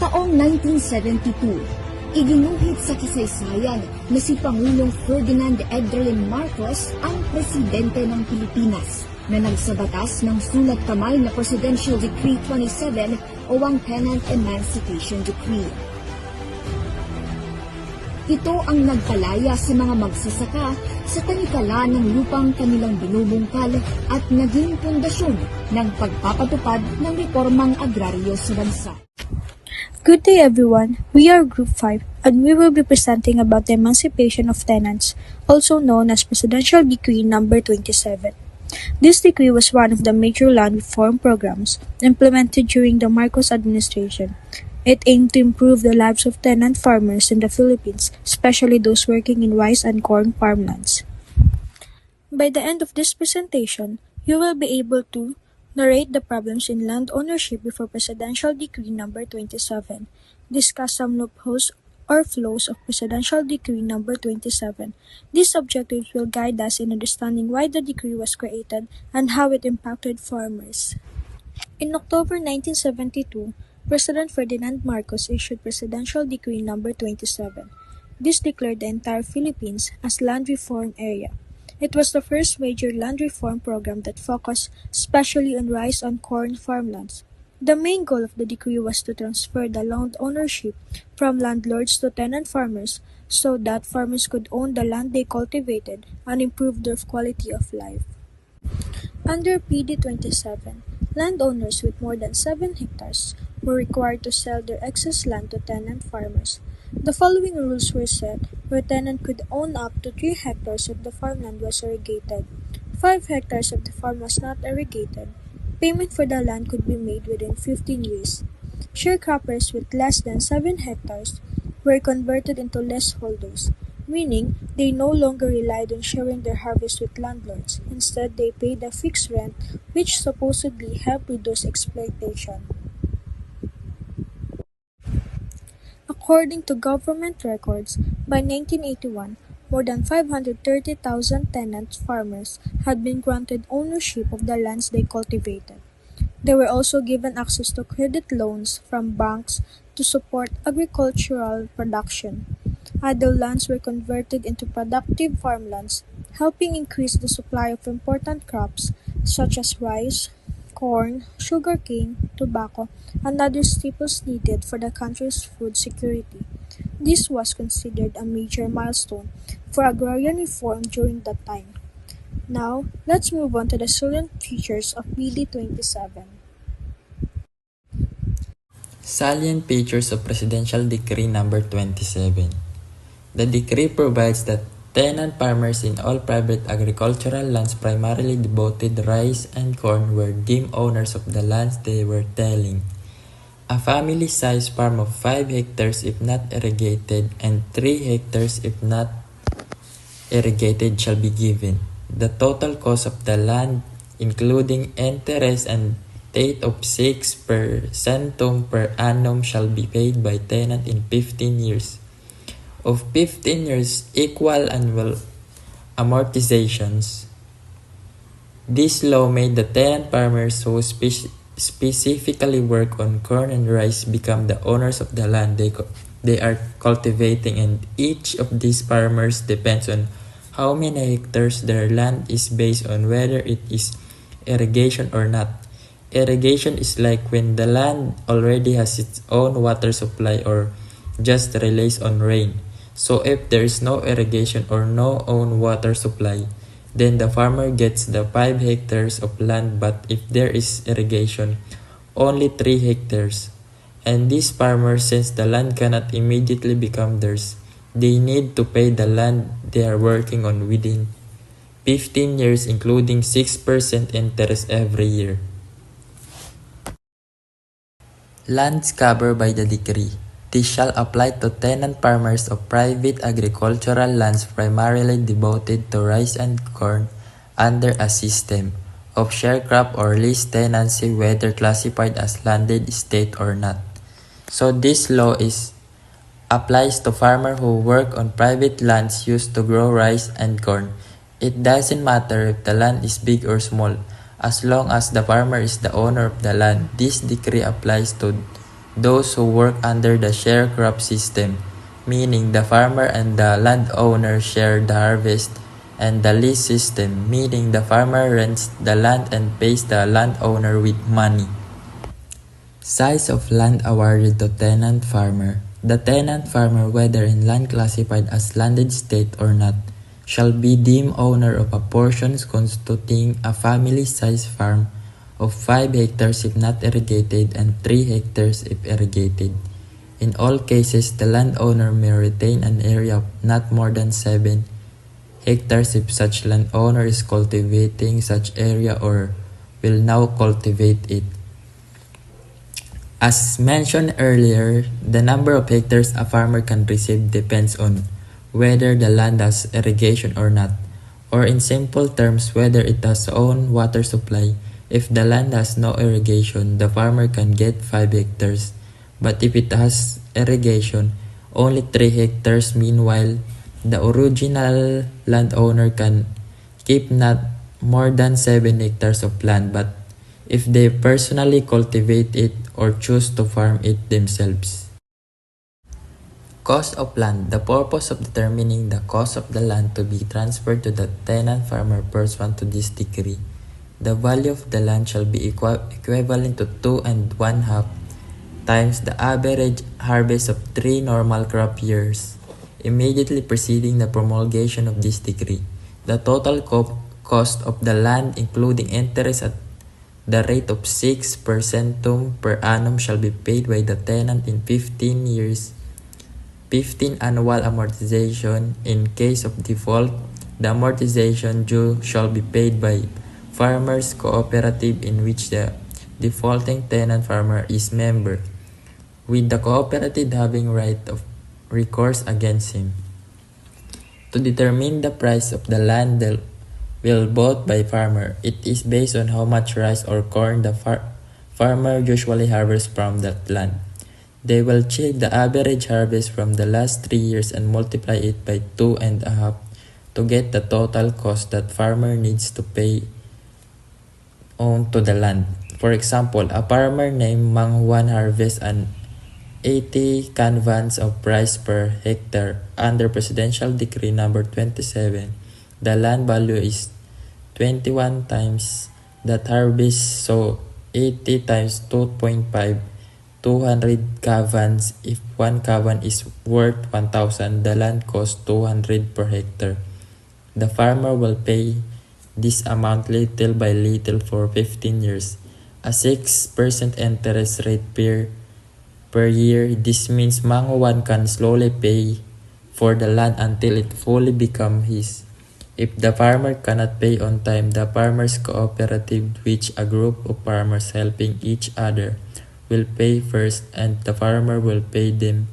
Taong 1972, iginuhit sa kasaysayan na si Pangulong Ferdinand Edrelin Marcos ang presidente ng Pilipinas na nagsabatas ng sulat kamay na Presidential Decree 27 o ang Tenant Emancipation Decree. Ito ang nagpalaya sa mga magsasaka sa tanikala ng lupang kanilang binubungkal at naging pundasyon ng pagpapatupad ng reformang agraryo sa bansa. Good day everyone, we are Group 5 and we will be presenting about the emancipation of tenants, also known as Presidential Decree Number 27. This decree was one of the major land reform programs implemented during the Marcos administration. It aimed to improve the lives of tenant farmers in the Philippines, especially those working in rice and corn farmlands. By the end of this presentation, you will be able to narrate the problems in land ownership before Presidential Decree Number 27, discuss some loopholes or flaws of Presidential Decree Number 27. These objectives will guide us in understanding why the decree was created and how it impacted farmers. In October 1972, President Ferdinand Marcos issued Presidential Decree Number 27. This declared the entire Philippines as land reform area. It was the first major land reform program that focused especially on rice and corn farmlands. The main goal of the decree was to transfer the land ownership from landlords to tenant farmers so that farmers could own the land they cultivated and improve their quality of life. Under PD 27, landowners with more than 7 hectares were required to sell their excess land to tenant farmers. The following rules were set where tenant could own up to 3 hectares if the farmland was irrigated. 5 hectares if the farm was not irrigated. Payment for the land could be made within 15 years. Sharecroppers with less than 7 hectares were converted into leaseholders, meaning they no longer relied on sharing their harvest with landlords. Instead, they paid a fixed rent, which supposedly helped reduce exploitation. According to government records, by 1981, more than 530,000 tenant farmers had been granted ownership of the lands they cultivated. They were also given access to credit loans from banks to support agricultural production. Idle lands were converted into productive farmlands, helping increase the supply of important crops such as rice, corn, sugarcane, tobacco, and other staples needed for the country's food security. This was considered a major milestone for agrarian reform during that time. Now, let's move on to the salient features of PD 27. Salient features of Presidential Decree Number 27. The decree provides that tenant farmers in all private agricultural lands primarily devoted rice and corn were deemed owners of the lands they were tilling. A family-sized farm of 5 hectares if not irrigated and 3 hectares if not irrigated shall be given. The total cost of the land, including interest and rate of 6% per annum, shall be paid by tenant in 15 years. Of 15 years equal annual amortizations. This law made the tenant farmers who specifically work on corn and rice become the owners of the land they are cultivating, and each of these farmers depends on how many hectares their land is based on whether it is irrigation or not. Irrigation is like when the land already has its own water supply or just relies on rain. So if there is no irrigation or no own water supply, then the farmer gets the 5 hectares of land, but if there is irrigation, only 3 hectares. And these farmers, since the land cannot immediately become theirs, they need to pay the land they are working on within 15 years, including 6% interest every year. Lands covered by the decree. This shall apply to tenant farmers of private agricultural lands primarily devoted to rice and corn under a system of sharecrop or lease tenancy, whether classified as landed estate or not. So this law applies to farmers who work on private lands used to grow rice and corn. It doesn't matter if the land is big or small, as long as the farmer is the owner of the land. This decree applies to those who work under the sharecrop system, meaning the farmer and the landowner share the harvest, and the lease system, meaning the farmer rents the land and pays the landowner with money. Size of land awarded to tenant farmer. The tenant farmer, whether in land classified as landed estate or not, shall be deemed owner of a portion constituting a family-sized farm of 5 hectares if not irrigated and 3 hectares if irrigated. In all cases, the landowner may retain an area of not more than 7 hectares if such landowner is cultivating such area or will now cultivate it. As mentioned earlier, the number of hectares a farmer can receive depends on whether the land has irrigation or not, or in simple terms, whether it has own water supply. If the land has no irrigation, the farmer can get 5 hectares, but if it has irrigation, only 3 hectares. Meanwhile, the original landowner can keep not more than 7 hectares of land, but if they personally cultivate it or choose to farm it themselves. Cost of land. The purpose of determining the cost of the land to be transferred to the tenant farmer pursuant to this decree. The value of the land shall be equivalent to 2 1/2 times the average harvest of 3 normal crop years immediately preceding the promulgation of this decree. The total cost of the land, including interest at the rate of 6% per annum, shall be paid by the tenant in 15 years, 15 annual amortization. In case of default, the amortization due shall be paid by farmers' cooperative in which the defaulting tenant farmer is member, with the cooperative having right of recourse against him. To determine the price of the land will bought by farmer, it is based on how much rice or corn the farmer usually harvests from that land. They will check the average harvest from the last 3 years and multiply it by 2 1/2 to get the total cost that farmer needs to pay on to the land. For example, a farmer named Mang Juan harvests an 80 canvans of rice per hectare. Under Presidential Decree number 27, the land value is 21 times that harvest, so 80 times 2.5, 200 cavans. If 1 cavan is worth 1,000, the land costs 200 per hectare. The farmer will pay this amount little by little for 15 years. A 6% interest rate per year. This means Mang Juan can slowly pay for the land until it fully becomes his. If the farmer cannot pay on time, the farmers' cooperative, which a group of farmers helping each other, will pay first and the farmer will pay them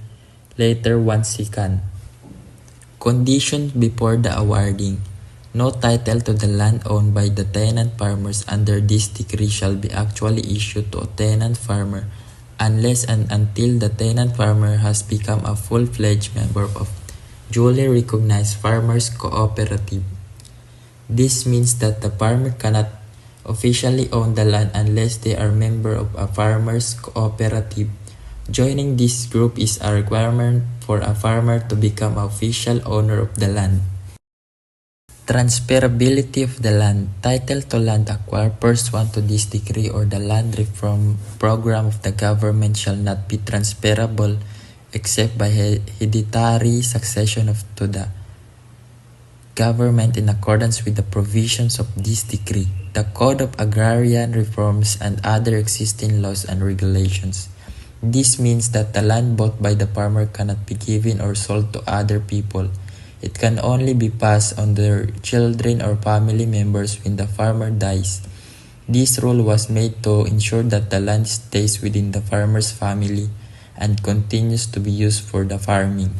later once he can. Conditions before the awarding. No title to the land owned by the tenant farmers under this decree shall be actually issued to a tenant farmer unless and until the tenant farmer has become a full-fledged member of duly recognized farmers cooperative. This means that the farmer cannot officially own the land unless they are member of a farmers cooperative. Joining this group is a requirement for a farmer to become an official owner of the land. Transferability of the land. Title to land acquired pursuant to this decree or the land reform program of the government shall not be transferable except by hereditary succession to the government in accordance with the provisions of this decree, the Code of Agrarian Reforms, and other existing laws and regulations. This means that the land bought by the farmer cannot be given or sold to other people. It can only be passed on their children or family members when the farmer dies. This rule was made to ensure that the land stays within the farmer's family and continues to be used for the farming.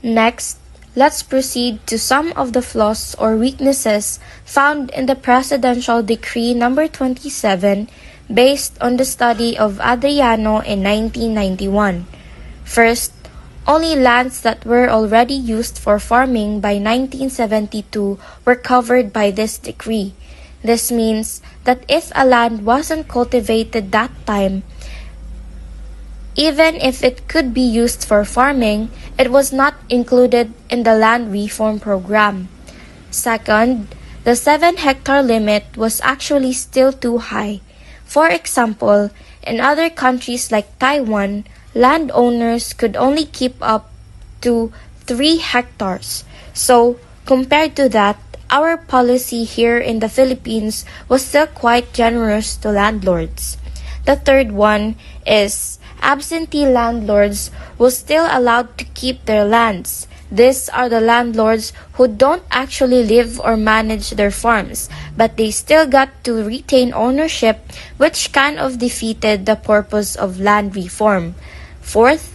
Next, let's proceed to some of the flaws or weaknesses found in the Presidential Decree number 27 based on the study of Adriano in 1991. First, only lands that were already used for farming by 1972 were covered by this decree. This means that if a land wasn't cultivated that time, even if it could be used for farming, it was not included in the land reform program. Second, the 7-hectare limit was actually still too high. For example, in other countries like Taiwan, landowners could only keep up to 3 hectares. So, compared to that, our policy here in the Philippines was still quite generous to landlords. The third one is absentee landlords were still allowed to keep their lands. These are the landlords who don't actually live or manage their farms, but they still got to retain ownership, which kind of defeated the purpose of land reform. Fourth,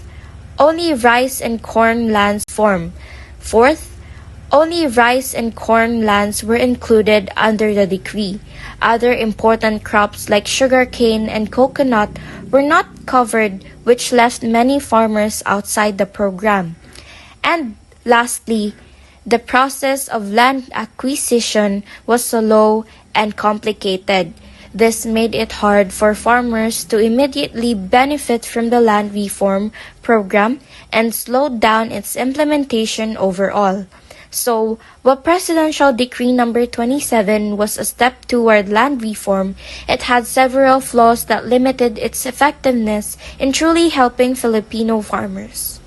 only rice and corn lands were included under the decree. Other important crops like sugarcane and coconut were not covered, which left many farmers outside the program. And lastly, the process of land acquisition was slow and complicated. This made it hard for farmers to immediately benefit from the land reform program and slowed down its implementation overall. So, while Presidential Decree number 27 was a step toward land reform, it had several flaws that limited its effectiveness in truly helping Filipino farmers.